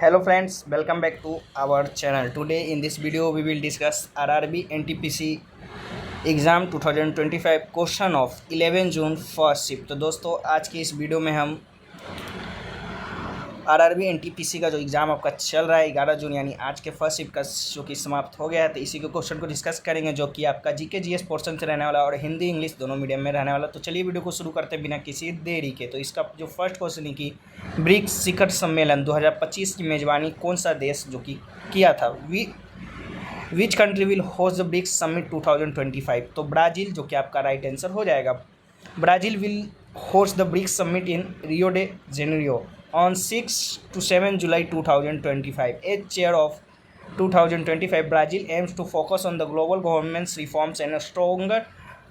Hello friends, welcome back to our channel. Today in this video we will discuss RRB NTPC exam 2025 question of 11 June first shift. तो दोस्तों आज की इस video में हम RRB NTPC का जो एग्ज़ाम आपका चल रहा है 11 जून यानी आज के फर्स्ट शिफ्ट का जो कि समाप्त हो गया है, तो इसी के क्वेश्चन को डिस्कस करेंगे जो कि आपका जीके जीएस पोर्शन से रहने वाला और हिंदी इंग्लिश दोनों मीडियम में रहने वाला। तो चलिए वीडियो को शुरू करते बिना किसी देरी के। तो इसका जो फर्स्ट क्वेश्चन है कि ब्रिक्स शिखर सम्मेलन 2025 की मेज़बानी कौन सा देश जो कि किया था, which country will host the BRICS summit 2025। तो ब्राज़ील जो कि आपका राइट आंसर हो जाएगा। Brazil will host the BRICS summit in Rio de Janeiro on 6 to 7 July 2025. As chair of 2025, Brazil aims to focus on the global governance reforms and a stronger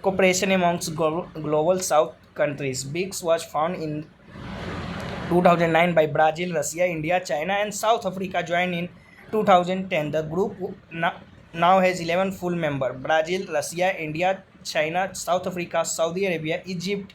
cooperation amongst global South countries. BRICS was founded in 2009 by Brazil, Russia, India, China, and South Africa joined in 2010. The group now has 11 full members: Brazil, Russia, India, China, South Africa, Saudi Arabia, Egypt,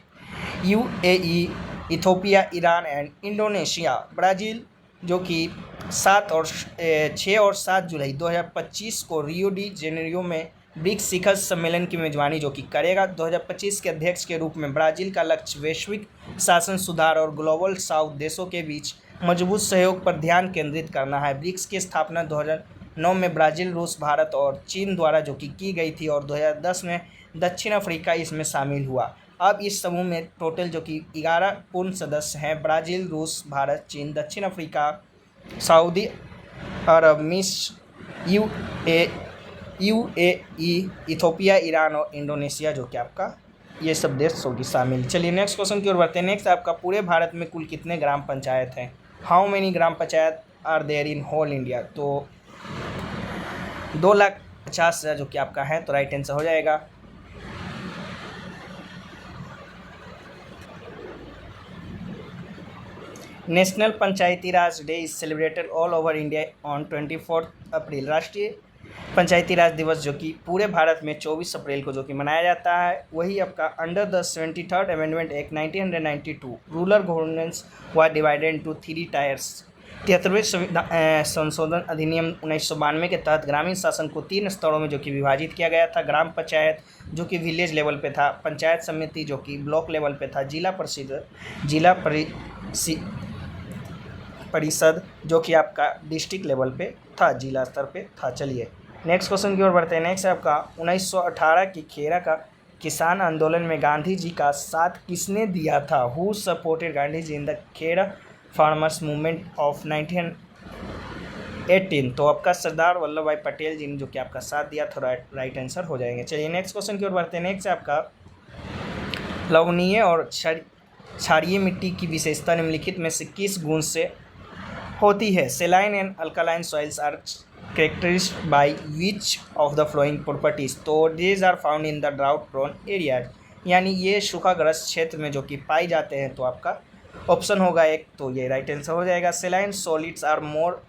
UAE, Ethiopia, Iran and Indonesia. Brazil जो कि 6 और 7 जुलाई 2025 को Rio de Janeiro में BRICS शिखर सम्मेलन की मेजबानी जो कि करेगा। 2025 के अध्यक्ष के रूप में ब्राज़ील का लक्ष्य वैश्विक शासन सुधार और ग्लोबल साउथ देशों के बीच मजबूत सहयोग पर ध्यान केंद्रित करना है। ब्रिक्स की स्थापना 2009 में ब्राज़ील, रूस, भारत और चीन द्वारा जो कि की गई थी और 2010 में दक्षिण अफ्रीका इसमें शामिल हुआ। अब इस समूह में टोटल जो कि 11 पूर्ण सदस्य हैं: ब्राज़ील, रूस, भारत, चीन, दक्षिण अफ्रीका, सऊदी अरब, मिस्र, यूएई, इथोपिया, ईरान और इंडोनेशिया जो कि आपका ये सब देश जो कि शामिल। चलिए नेक्स्ट क्वेश्चन की ओर बढ़ते हैं। नेक्स्ट आपका पूरे भारत में कुल कितने ग्राम पंचायत हैं? How many gram panchayat are there in whole India? तो 2,50,000 जो कि आपका है, तो राइट आंसर हो जाएगा। National Panchayati Raj day is celebrated all over India on 24 अप्रैल। राष्ट्रीय पंचायती राज दिवस जो कि पूरे भारत में 24 अप्रैल को जो कि मनाया जाता है, वही आपका under the 73rd amendment act 1992 rural governance हुआ डिवाइडेड इनटू 3 टायर्स। 73वें संशोधन अधिनियम 1992 के तहत ग्रामीण शासन को 3 स्तरों में जो कि विभाजित किया गया था। ग्राम पंचायत जो कि विलेज लेवल पे था, पंचायत समिति जो कि ब्लॉक लेवल पे था, जिला परिषद जो कि आपका डिस्ट्रिक्ट लेवल पे था, जिला स्तर पे था। चलिए नेक्स्ट क्वेश्चन की ओर बढ़ते हैं। नेक्स्ट है आपका 1918 की खेरा का किसान आंदोलन में गांधी जी का साथ किसने दिया था? Who supported Gandhi ji in the Kheda farmers movement of 1918? तो आपका सरदार वल्लभ भाई पटेल जी ने जो कि आपका साथ दिया था, राइट आंसर हो जाएंगे। चलिए नेक्स्ट क्वेश्चन की ओर बढ़ते हैं। नेक्स्ट है आपका लवणीय और क्षारीय मिट्टी की विशेषता निम्नलिखित में से किस गुण से होती है? Saline and alkaline soils are characterized by which of the following properties? तो these are found in the drought prone areas, यानी ये सूखाग्रस्त क्षेत्र में जो कि पाई जाते हैं। तो आपका ऑप्शन होगा एक, तो ये राइट आंसर हो जाएगा। Saline solids are more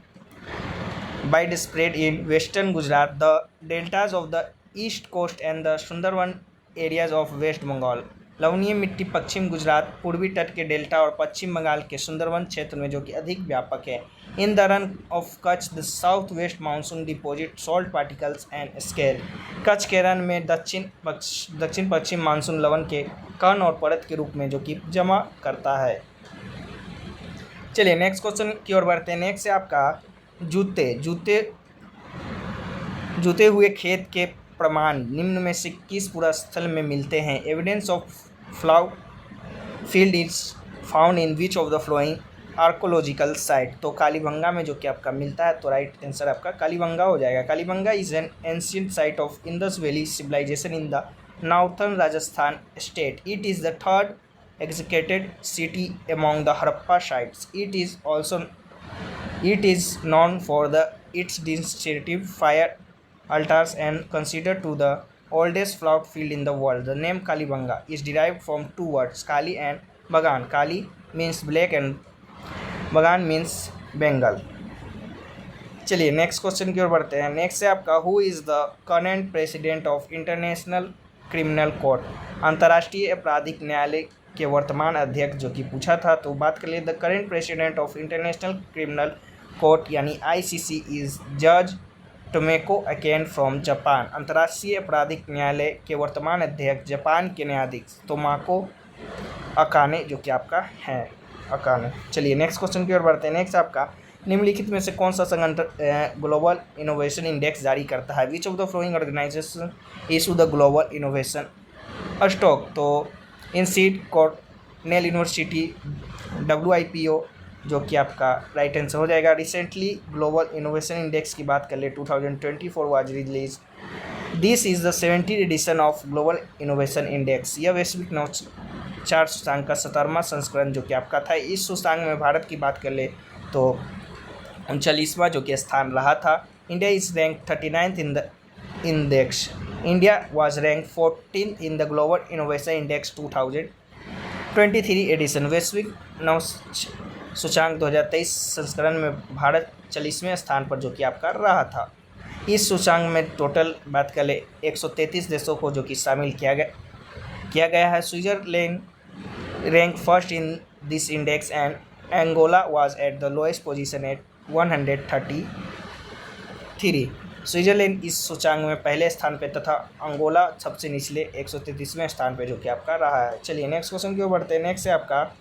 wide spread in western Gujarat, the deltas of the east coast and the Sundarban areas of west Bengal. लवणीय मिट्टी पश्चिम गुजरात, पूर्वी तट के डेल्टा और पश्चिम बंगाल के सुंदरवन क्षेत्र में जो कि अधिक व्यापक है। In the run of Kutch the south west monsoon deposit salt particles and scale. Kutch के रन में दक्षिण पश्चिम मानसून लवण के कण और परत के रूप में जो कि जमा करता है। चलिए नेक्स्ट क्वेश्चन की ओर बढ़ते हैं। नेक्स्ट है आपका जूते हुए खेत के प्रमाण निम्न में से किस पूरा स्थल में मिलते हैं? Evidence of plough field is found in which of the following archaeological site? तो कालीबंगा में जो कि आपका मिलता है, तो राइट आंसर आपका कालीबंगा हो जाएगा। Kalibanga is an ancient site of Indus valley civilisation in the northern Rajasthan state. It is the third executed city among the Harappa sites. It is known for the its distinctive fire altars and considered to the oldest flower field in the world. The name Kalibanga is derived from 2 words, Kali and Bagan. Kali means black and Bagan means Bengal. चलिए next question की ओर बढ़ते हैं। Next है आपका who is the current president of international criminal court? अंतर्राष्ट्रीय आपराधिक न्यायालय के वर्तमान अध्यक्ष जो कि पूछा था। तो बात कर लिए the current president of international criminal court यानी आईसीसी इज जज टोमेको अकेन फ्रॉम जापान। अंतर्राष्ट्रीय आपराधिक न्यायालय के वर्तमान अध्यक्ष जापान के न्यायाधीश तोमाको अकाने जो कि आपका है अकाने। चलिए नेक्स्ट क्वेश्चन की ओर बढ़ते हैं। नेक्स्ट आपका निम्नलिखित में से कौन सा संगठन ग्लोबल इनोवेशन इंडेक्स जारी करता है? Which of the flowing organisation issue the global innovation stock? तो इंसीड, कॉर्नेल यूनिवर्सिटी, WIPO जो कि आपका राइट आंसर हो जाएगा। रिसेंटली ग्लोबल इनोवेशन इंडेक्स की बात कर ले 2024 was release. This is the 70th edition of global innovation index. यह वैश्विक नवाचार सूचकांक का 17वां संस्करण जो कि आपका था। इस सूचकांक में भारत की बात कर ले तो 39वां जो कि स्थान रहा था। India is rank 39th in the index. India was rank 14th in the global innovation index 2023 edition. वैश्विक नव सूचकांक 2023 संस्करण में भारत 40वें स्थान पर जो कि आपका रहा था। इस सूचकांक में टोटल बात कर ले 133 देशों को जो कि शामिल किया गया है। Switzerland rank first in this index and Angola was at the lowest position at 133। Switzerland इस सूचकांक में पहले स्थान पे तथा अंगोला सबसे निचले 133वें स्थान पे जो कि आपका रहा है। चलिए नेक्स्ट क्वेश्चन की ओर बढ़ते हैं। नेक्स्ट है आपका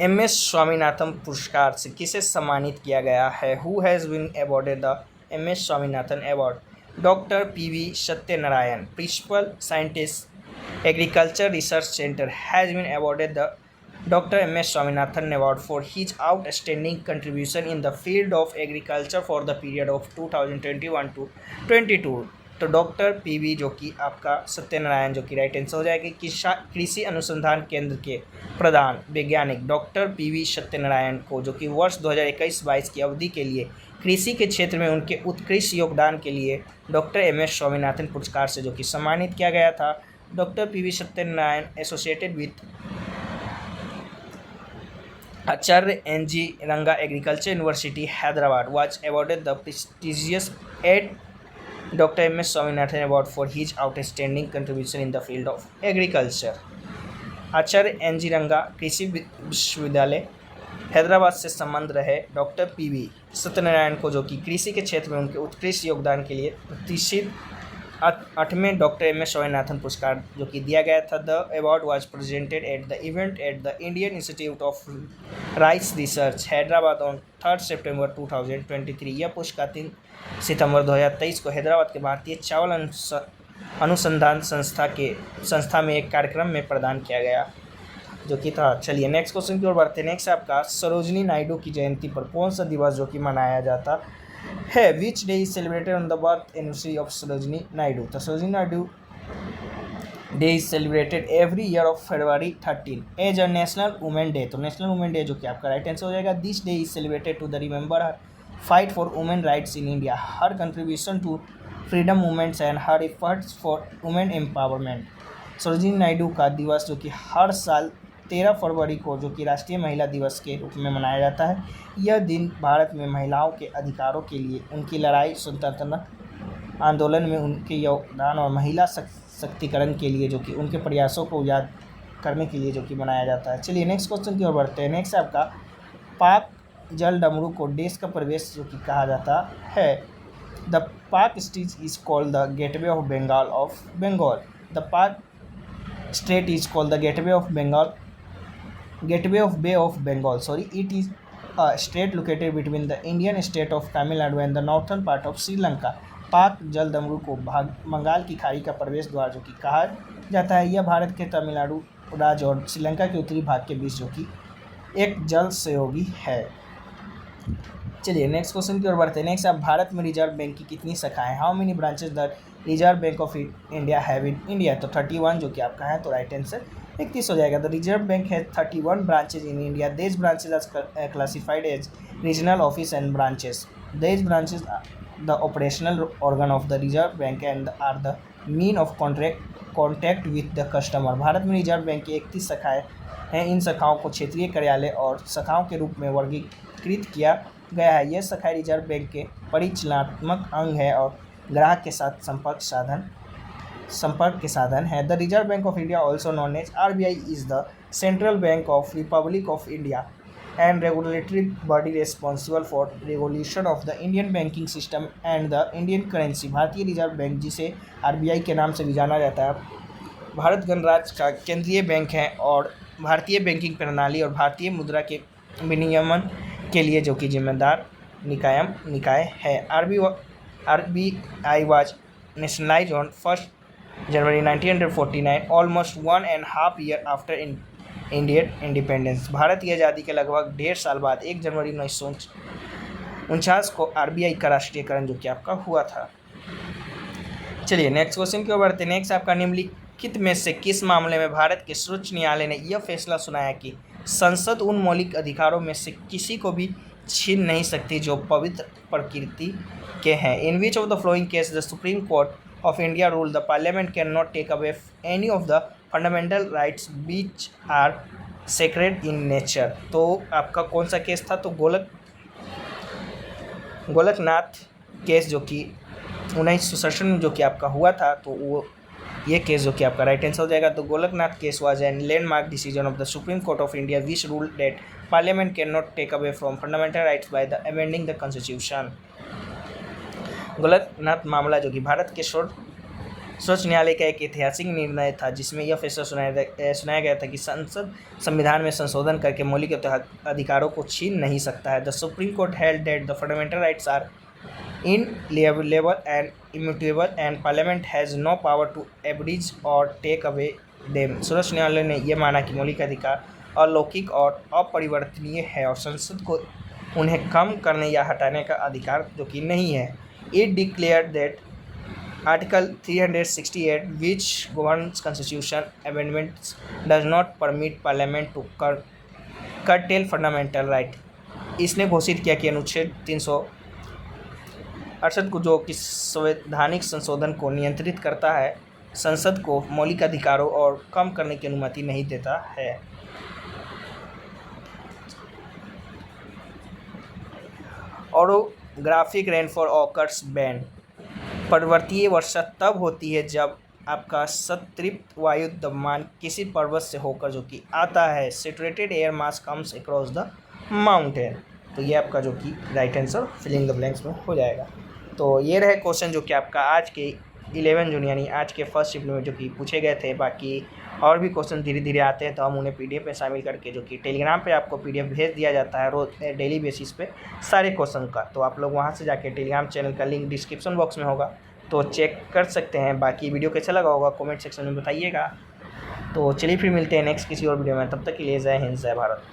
MS स्वामीनाथन पुरस्कार से किसे सम्मानित किया गया है? Who has been awarded the MS Swaminathan award? Doctor PV Satyanarayana, principal scientist agriculture research centre, has been awarded the Dr. MS Swaminathan Award for his outstanding contribution in the field of agriculture for the period of 2021 to 22। तो doctor PV जो कि आपका सत्यनारायण जो कि right answer हो जाएगी। कृषि अनुसंधान केंद्र के प्रधान वैज्ञानिक डॉक्टर PV सत्यनारायण को जो कि वर्ष 2021-22 की अवधि के लिए कृषि के क्षेत्र में उनके उत्कृष्ट योगदान के लिए डॉक्टर MS स्वामीनाथन पुरस्कार से जो कि सम्मानित किया गया था। Doctor PV Satyanarayan associated with Acharya NG Ranga Agriculture University, Hyderabad, was awarded the prestigious 8th Dr. MS Swaminathan Award for his outstanding contribution in the field of agriculture। Acharya NG रंगा कृषि विश्वविद्यालय हैदराबाद से संबंध रहे डॉक्टर PV सत्यनारायण को जो कि कृषि के क्षेत्र में उनके उत्कृष्ट योगदान के लिए प्रतिष्ठित 8वें डॉक्टर MS स्वामीनाथन पुरस्कार जो कि दिया गया था। The award was presented at the event at the Indian institute of rice research Hyderabad on 3 सितंबर 2023। यह पुरस्कार 3 सितंबर 2023 को हैदराबाद के भारतीय चावल अनुसंधान संस्था में एक कार्यक्रम में प्रदान किया गया जो कि था। चलिए नेक्स्ट क्वेश्चन की ओर बढ़ते हैं। नेक्स्ट आपका सरोजिनी नायडू की जयंती पर कौन सा दिवस जो कि मनाया जाता है? Which day is celebrated on the birth anniversary of Sarojini Naidu? तो Sarojini Naidu day is celebrated every year of February 13 as a national women day. तो नेशनल वुमेन डे जो कि आपका राइट आंसर हो जाएगा। This day is celebrated to the remember her fight for women rights in India, her contribution to freedom movements and her efforts for women empowerment. Sarojini Naidu का दिवस जो कि हर साल 13 फरवरी को जो कि राष्ट्रीय महिला दिवस के रूप में मनाया जाता है। यह दिन भारत में महिलाओं के अधिकारों के लिए उनकी लड़ाई, स्वतंत्रता आंदोलन में उनके योगदान और महिला शक्तिकरण के लिए जो कि उनके प्रयासों को याद करने के लिए जो कि मनाया जाता है। चलिए नेक्स्ट क्वेश्चन की ओर बढ़ते हैं। नेक्स्ट आपका पाक जल डमरू को देश का प्रवेश जो कि कहा जाता है। The Palk street is called the gateway of Bengal of Bengal. The Palk strait is called the gateway of Bay of Bengal. Sorry, it is a strait located between the Indian state of Tamil Nadu and the northern part of Sri Lanka. पाक जल डमरू को बंगाल की खाड़ी का प्रवेश द्वार जो कि कहा जाता है। यह भारत के तमिलनाडु राज्य और श्रीलंका के उत्तरी भाग के बीच जो कि एक जल सहयोगी है। चलिए नेक्स्ट क्वेश्चन की ओर बढ़ते हैं। नेक्स्ट आप भारत में रिजर्व बैंक की कितनी शाखाएं? How many branches the reserve bank of India have in India? तो 31 जो कि आपका है तो राइट आंसर 31 हो जाएगा। द रिजर्व बैंक है 31 branches in India. This branches are classified as regional office and branches. This branches the operational organ of the reserve bank and are the mean of contact with the customer. Bharat में reserve bank की 31 शाखाएँ हैं। इन शाखाओं को क्षेत्रीय कार्यालय और शाखाओं के रूप में वर्गीकृत किया गया है। यह शाखाएँ रिजर्व बैंक के परिचालनात्मक अंग है और ग्राहक के साथ संपर्क के साधन है। The reserve bank of India also known as RBI is the central bank of republic of India. and regulatory body responsible for regulation of the Indian banking system and the Indian currency। भारतीय reserve bank, जिसे RBI के नाम से भी जाना जाता है, भारत गणराज्य का केंद्रीय बैंक है और भारतीय बैंकिंग प्रणाली और भारतीय मुद्रा के विनियमन के लिए जो कि जिम्मेदार निकाय है। RBI was nationalized on 1 January 1949, almost 1.5 year after Indian independence. Bharat की आज़ादी के लगभग 1.5 साल बाद 1 जनवरी 1949 को आरबीआई का राष्ट्रीयकरण जो कि आपका हुआ था। चलिए नेक्स्ट क्वेश्चन की ओर बढ़ते हैं। नेक्स्ट आपका निम्नलिखित में से किस मामले में भारत के सर्वोच्च न्यायालय ने यह फैसला सुनाया कि संसद उन मौलिक अधिकारों में से किसी को भी छीन नहीं सकती जो पवित्र प्रकृति के हैं। In which of the following case the supreme court of India rule the parliament can not take away any of the fundamental rights which are sacred in nature. तो आपका कौन सा केस था? तो गोलकनाथ केस जो कि 1967 में जो कि आपका हुआ था, तो वो ये केस जो कि आपका राइट आंसर हो जाएगा। तो Golaknath case was an landmark decision of the supreme court of India which rule that parliament can not take away from fundamental rights by the amending the constitution. Golaknath मामला जो कि भारत के सर्वोच्च न्यायालय का एक ऐतिहासिक निर्णय था, जिसमें यह फैसला सुनाया गया था कि संसद संविधान में संशोधन करके मौलिक अधिकारों को छीन नहीं सकता है। The supreme court held that the fundamental rights are inalienable and immutable and parliament has no power to abridge or take away them। सर्वोच्च न्यायालय ने यह माना कि मौलिक अधिकार अलौकिक और अपरिवर्तनीय है और संसद को उन्हें कम करने या हटाने का अधिकार जो कि नहीं है। It declared that Article 368 which governs constitution amendments does not permit parliament to curtail fundamental right। इसने घोषित किया कि अनुच्छेद 368 को जो कि संवैधानिक संशोधन को नियंत्रित करता है, संसद को मौलिक अधिकारों और कम करने की अनुमति नहीं देता है। Orographic rainfall occurs ban. पर्वतीय वर्षा तब होती है जब आपका सतृप्त वायु द्रव्यमान किसी पर्वत से होकर जो कि आता है। Saturated air mass comes across the mountain. तो ये आपका जो कि right answer filling the blanks में हो जाएगा। तो ये रहे क्वेश्चन जो कि आपका आज के 11 जून यानी आज के फर्स्ट शिफ्ट में जो कि पूछे गए थे। बाकी और भी क्वेश्चन धीरे धीरे आते हैं तो हम उन्हें पीडीएफ में शामिल करके जो कि टेलीग्राम पे आपको पीडीएफ भेज दिया जाता है रोज डेली बेसिस पे सारे क्वेश्चन का। तो आप लोग वहाँ से जाके टेलीग्राम चैनल का लिंक डिस्क्रिप्शन बॉक्स में होगा, तो चेक कर सकते हैं। बाकी वीडियो कैसा लगा होगा कमेंट सेक्शन में बताइएगा। तो चलिए फिर मिलते हैं नेक्स्ट किसी और वीडियो में, तब तक के लिए जय हिंद जय भारत।